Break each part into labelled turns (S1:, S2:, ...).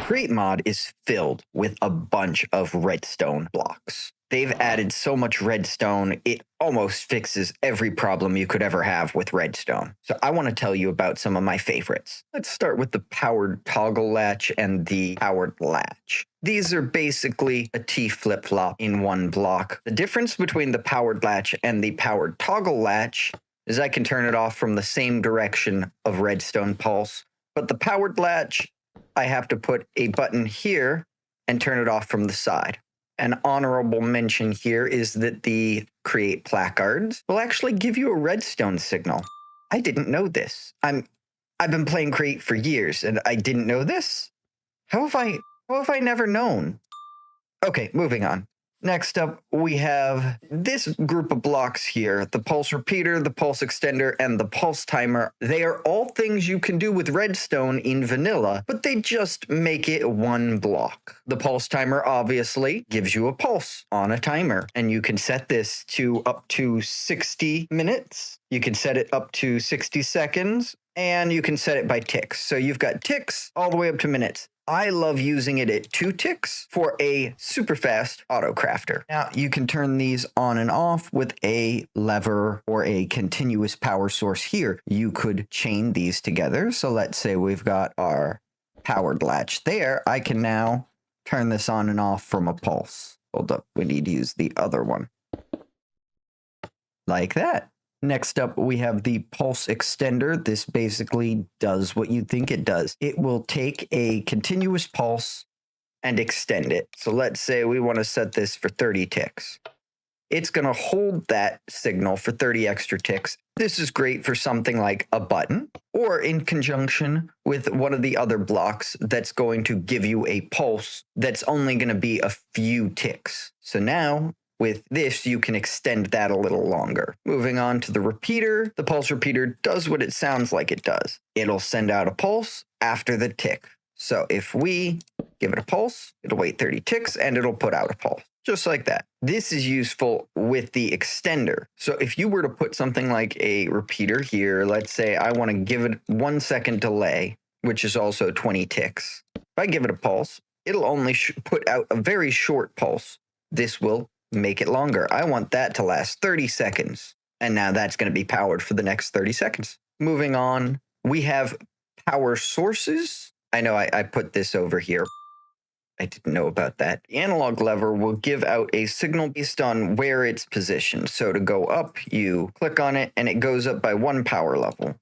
S1: Create mod is filled with a bunch of redstone blocks. They've added so much redstone, it almost fixes every problem you could ever have with redstone. So I want to tell you about some of my favorites. Let's start with the powered toggle latch and the powered latch. These are basically a T flip-flop in one block. The difference between the powered latch and the powered toggle latch is I can turn it off from the same direction of redstone pulse, but the powered latch, I have to put a button here and turn it off from the side. An honorable mention here is that the create placards will actually give you a redstone signal. I didn't know this. I've been playing create for years and I didn't know this. How have I never known? Okay, moving on. Next up, we have this group of blocks here, the pulse repeater, the pulse extender, and the pulse timer. They are all things you can do with redstone in vanilla, but they just make it one block. The pulse timer obviously gives you a pulse on a timer, and you can set this to up to 60 minutes. You can set it up to 60 seconds, and you can set it by ticks. So you've got ticks all the way up to minutes. I love using it at 2 ticks for a super fast auto crafter. Now you can turn these on and off with a lever or a continuous power source here. You could chain these together. So let's say we've got our powered latch there. I can now turn this on and off from a pulse. Hold up, we need to use the other one. Like that. Next up, we have the pulse extender. This basically does what you think it does. It will take a continuous pulse and extend it. So let's say we want to set this for 30 ticks. It's going to hold that signal for 30 extra ticks. This is great for something like a button or in conjunction with one of the other blocks that's going to give you a pulse that's only going to be a few ticks. So now, with this, you can extend that a little longer. Moving on to the repeater. The pulse repeater does what it sounds like it does. It'll send out a pulse after the tick. So if we give it a pulse, it'll wait 30 ticks and it'll put out a pulse. Just like that. This is useful with the extender. So if you were to put something like a repeater here, let's say I want to give it 1 second delay, which is also 20 ticks. If I give it a pulse, it'll only put out a very short pulse. This will make it longer. I want that to last 30 seconds. And now that's going to be powered for the next 30 seconds. Moving on, we have power sources. I know I put this over here. I didn't know about that. The analog lever will give out a signal based on where it's positioned. So to go up, you click on it and it goes up by 1 power level.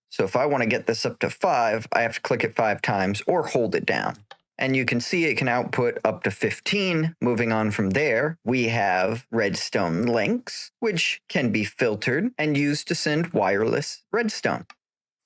S1: So if I want to get this up to 5, I have to click it 5 times or hold it down. And you can see it can output up to 15. Moving on from there, we have redstone links, which can be filtered and used to send wireless redstone.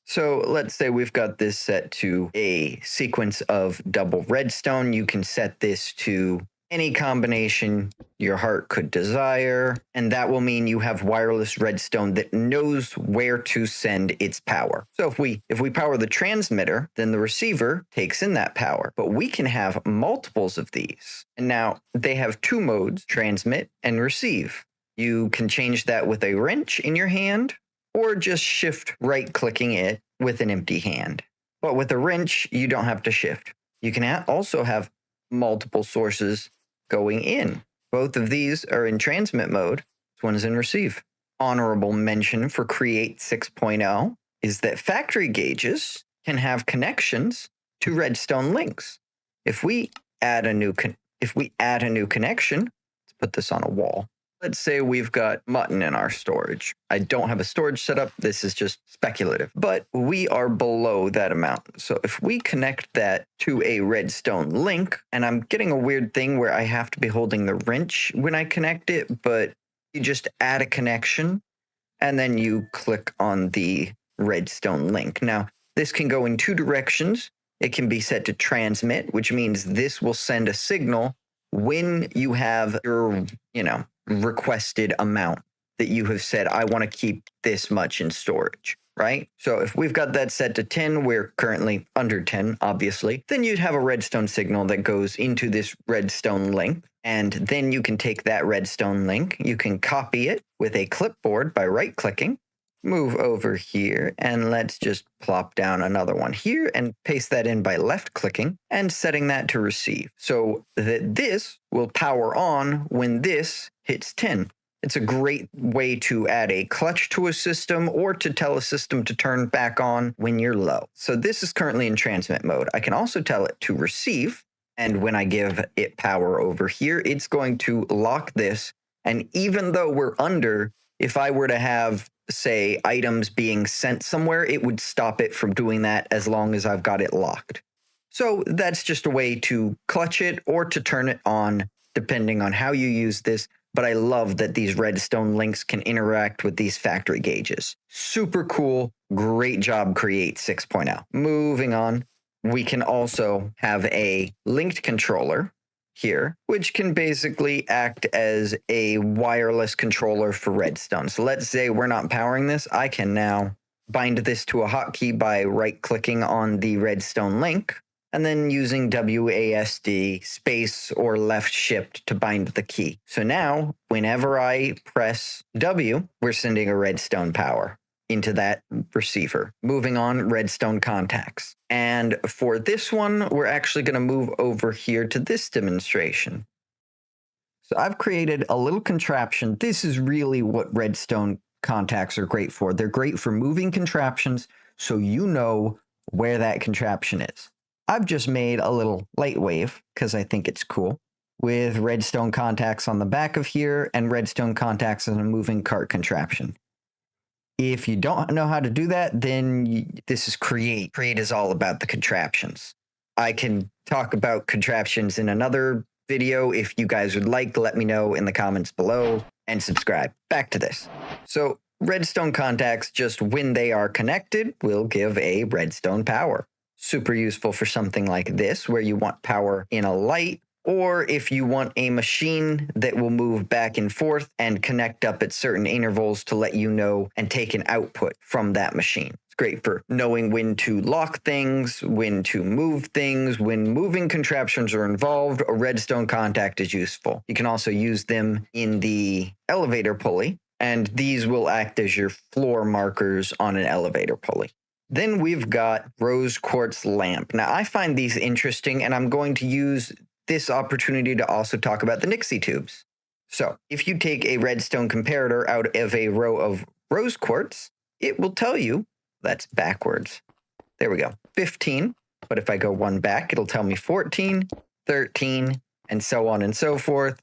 S1: So let's say we've got this set to a sequence of double redstone. You can set this to any combination your heart could desire, and that will mean you have wireless redstone that knows where to send its power. So if we power the transmitter, then the receiver takes in that power, but we can have multiples of these. And now they have 2 modes, transmit and receive. You can change that with a wrench in your hand or just shift right-clicking it with an empty hand. But with a wrench, you don't have to shift. You can also have multiple sources going in. Both of these are in transmit mode. This one's in receive. Honorable mention for Create 6.0 is that factory gauges can have connections to redstone links. If we add a new connection, let's put this on a wall. Let's say we've got mutton in our storage. I don't have a storage setup. This is just speculative, but we are below that amount. So if we connect that to a redstone link, and I'm getting a weird thing where I have to be holding the wrench when I connect it, but you just add a connection and then you click on the redstone link. Now, this can go in 2 directions. It can be set to transmit, which means this will send a signal when you have your, requested amount that you have said, I want to keep this much in storage, right? So if we've got that set to 10, we're currently under 10, obviously, then you'd have a redstone signal that goes into this redstone link. And then you can take that redstone link, you can copy it with a clipboard by right-clicking, move over here, and let's just plop down another one here and paste that in by left clicking and setting that to receive so that this will power on when this hits 10. It's a great way to add a clutch to a system or to tell a system to turn back on when you're low. So this is currently in transmit mode. I can also tell it to receive, and when I give it power over here, it's going to lock this. And even though we're under, if I were to have, say, items being sent somewhere, it would stop it from doing that as long as I've got it locked. So that's just a way to clutch it or to turn it on, depending on how you use this. But I love that these redstone links can interact with these factory gauges. Super cool. Great job, Create 6.0. Moving on, we can also have a linked controller here, which can basically act as a wireless controller for redstone. So let's say we're not powering this. I can now bind this to a hotkey by right-clicking on the redstone link, and then using WASD space or left shift to bind the key. So now, whenever I press W, we're sending a redstone power into that receiver. Moving on, redstone contacts. And for this one, we're actually going to move over here to this demonstration. So I've created a little contraption. This is really what redstone contacts are great for. They're great for moving contraptions so you know where that contraption is. I've just made a little light wave because I think it's cool with redstone contacts on the back of here and redstone contacts on a moving cart contraption. If you don't know how to do that, then this is Create. Create is all about the contraptions. I can talk about contraptions in another video. If you guys would like, let me know in the comments below and subscribe. Back to this. So redstone contacts, just when they are connected, will give a redstone power. Super useful for something like this, where you want power in a light, or if you want a machine that will move back and forth and connect up at certain intervals to let you know and take an output from that machine. It's great for knowing when to lock things, when to move things. When moving contraptions are involved, a redstone contact is useful. You can also use them in the elevator pulley, and these will act as your floor markers on an elevator pulley. Then we've got rose quartz lamp. Now, I find these interesting, and I'm going to use this opportunity to also talk about the Nixie tubes. So if you take a redstone comparator out of a row of rose quartz, it will tell you, that's backwards. There we go, 15. But if I go one back, it'll tell me 14, 13, and so on and so forth.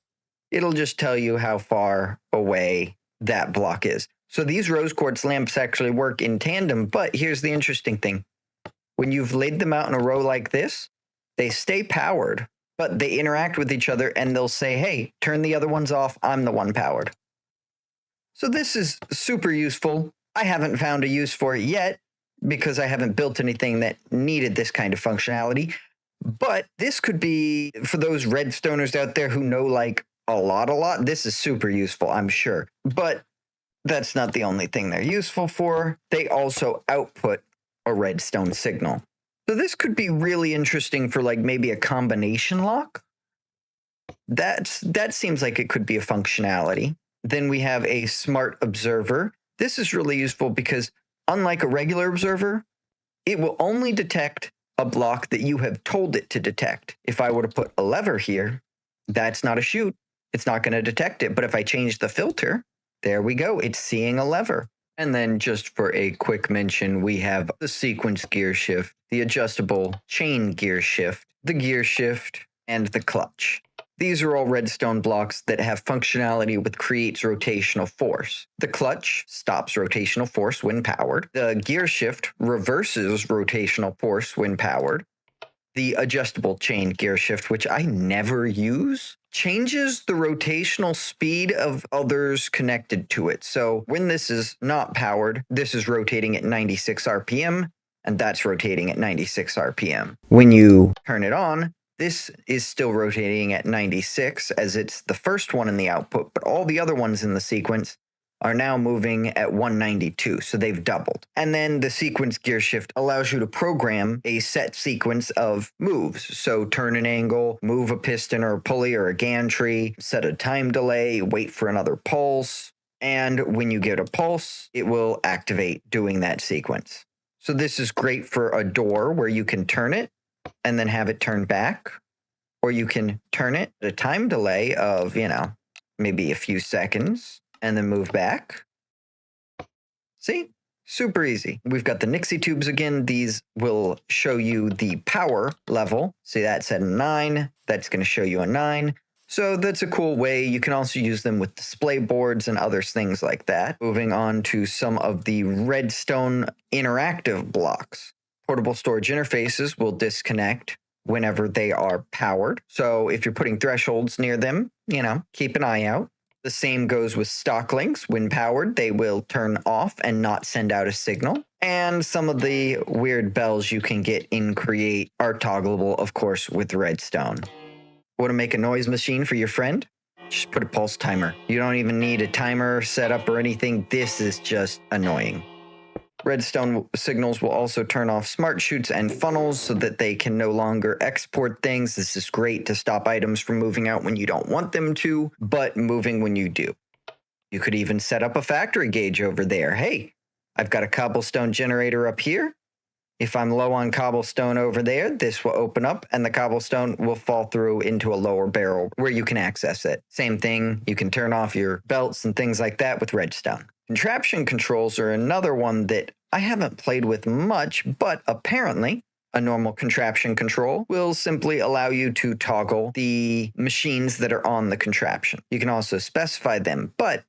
S1: It'll just tell you how far away that block is. So these rose quartz lamps actually work in tandem, but here's the interesting thing. When you've laid them out in a row like this, they stay powered, but they interact with each other and they'll say, hey, turn the other ones off, I'm the one powered. So this is super useful. I haven't found a use for it yet because I haven't built anything that needed this kind of functionality, but this could be, for those redstoners out there who know like a lot, this is super useful, I'm sure. But that's not the only thing they're useful for. They also output a redstone signal. So this could be really interesting for like maybe a combination lock. That seems like it could be a functionality. Then we have a smart observer. This is really useful because unlike a regular observer, it will only detect a block that you have told it to detect. If I were to put a lever here, that's not a chute. It's not going to detect it. But if I change the filter, there we go. It's seeing a lever. And then just for a quick mention, we have the sequence gear shift, the adjustable chain gear shift, the gear shift, and the clutch. These are all redstone blocks that have functionality with Create's rotational force. The clutch stops rotational force when powered. The gear shift reverses rotational force when powered. The adjustable chain gear shift, which I never use, changes the rotational speed of others connected to it. So when this is not powered, this is rotating at 96 RPM, and that's rotating at 96 RPM. When you turn it on, this is still rotating at 96 as it's the first one in the output, but all the other ones in the sequence are now moving at 192, so they've doubled. And then the sequence gear shift allows you to program a set sequence of moves. So turn an angle, move a piston or a pulley or a gantry, set a time delay, wait for another pulse, And when you get a pulse, it will activate doing that sequence. So this is great for a door where you can turn it and then have it turn back, or you can turn it at a time delay of, maybe a few seconds and then move back. See? Super easy. We've got the Nixie tubes again. These will show you the power level. See, that's at a 9. That's going to show you a 9. So that's a cool way. You can also use them with display boards and other things like that. Moving on to some of the redstone interactive blocks. Portable storage interfaces will disconnect whenever they are powered. So if you're putting thresholds near them, keep an eye out. The same goes with stock links. When powered, they will turn off and not send out a signal. And some of the weird bells you can get in Create are toggleable, of course, with redstone. Want to make a noise machine for your friend? Just put a pulse timer. You don't even need a timer set up or anything. This is just annoying. Redstone signals will also turn off smart chutes and funnels so that they can no longer export things. This is great to stop items from moving out when you don't want them to, but moving when you do. You could even set up a factory gauge over there. Hey, I've got a cobblestone generator up here. If I'm low on cobblestone over there, this will open up and the cobblestone will fall through into a lower barrel where you can access it. Same thing, you can turn off your belts and things like that with redstone. Contraption controls are another one that I haven't played with much, but apparently a normal contraption control will simply allow you to toggle the machines that are on the contraption. You can also specify them, but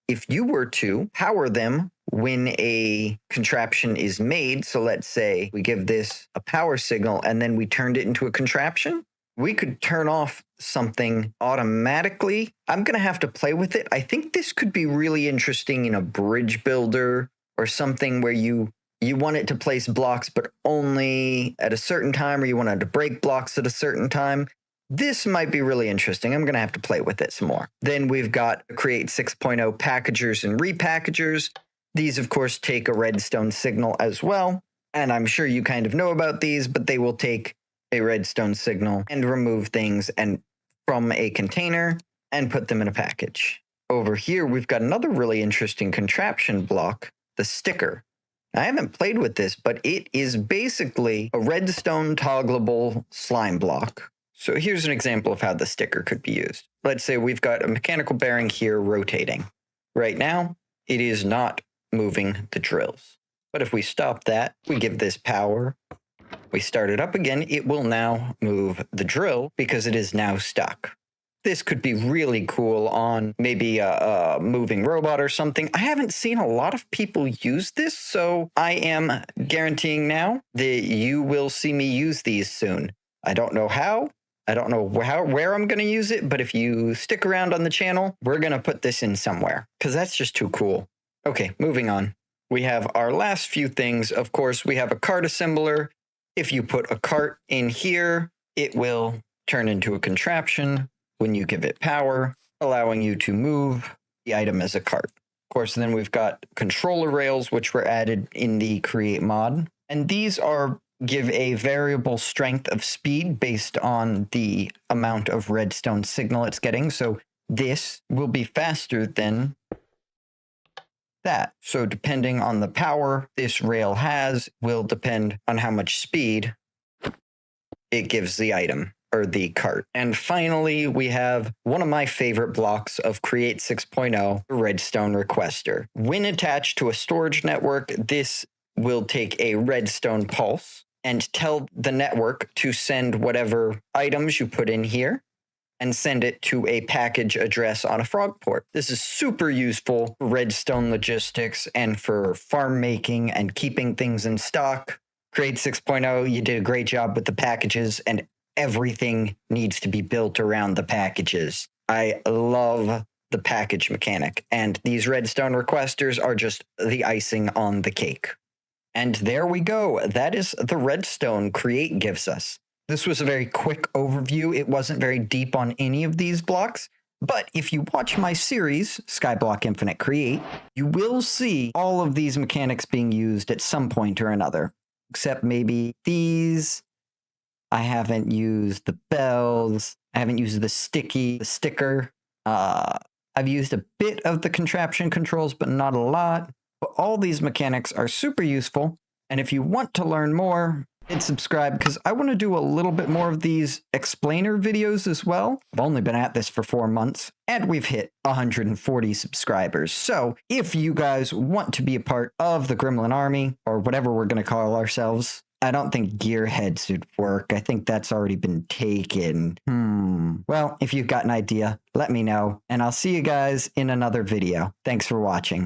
S1: if you were to power them when a contraption is made, so let's say we give this a power signal and then we turned it into a contraption, we could turn off something automatically. I'm going to have to play with it. I think this could be really interesting in a bridge builder or something where you want it to place blocks, but only at a certain time, or you want it to break blocks at a certain time. This might be really interesting. I'm going to have to play with it some more. Then we've got Create 6.0 packagers and repackagers. These, of course, take a redstone signal as well. And I'm sure you kind of know about these, but they will take a redstone signal and remove things from a container and put them in a package. Over here, we've got another really interesting contraption block, the sticker. I haven't played with this, but it is basically a redstone toggleable slime block. So here's an example of how the sticker could be used. Let's say we've got a mechanical bearing here rotating. Right now, it is not moving the drills. But if we stop that, we give this power, we start it up again, it will now move the drill because it is now stuck. This could be really cool on maybe a moving robot or something. I haven't seen a lot of people use this, so I am guaranteeing now that you will see me use these soon. I don't know how. I don't know where I'm going to use it, but if you stick around on the channel, we're going to put this in somewhere because that's just too cool. Okay, moving on. We have our last few things. Of course, we have a cart assembler. If you put a cart in here, it will turn into a contraption when you give it power, allowing you to move the item as a cart. Of course, then we've got controller rails, which were added in the Create mod. And these give a variable strength of speed based on the amount of redstone signal it's getting. So this will be faster than that. So depending on the power this rail has will depend on how much speed it gives the item or the cart. And finally, we have one of my favorite blocks of Create 6.0, the redstone requester. When attached to a storage network, this will take a redstone pulse and tell the network to send whatever items you put in here and send it to a package address on a frog port. This is super useful for redstone logistics and for farm making and keeping things in stock. Create 6.0, you did a great job with the packages, and everything needs to be built around the packages. I love the package mechanic, and these redstone requesters are just the icing on the cake. And there we go. That is the redstone Create gives us. This was a very quick overview. It wasn't very deep on any of these blocks, but if you watch my series, Skyblock Infinite Create, you will see all of these mechanics being used at some point or another, except maybe these. I haven't used the bells. I haven't used the sticker. I've used a bit of the contraption controls, but not a lot. But all these mechanics are super useful. And if you want to learn more, hit subscribe because I want to do a little bit more of these explainer videos as well. I've only been at this for 4 months and we've hit 140 subscribers. So if you guys want to be a part of the Gremlin army or whatever we're going to call ourselves, I don't think gearheads would work. I think that's already been taken. Well, if you've got an idea, let me know, and I'll see you guys in another video. Thanks for watching.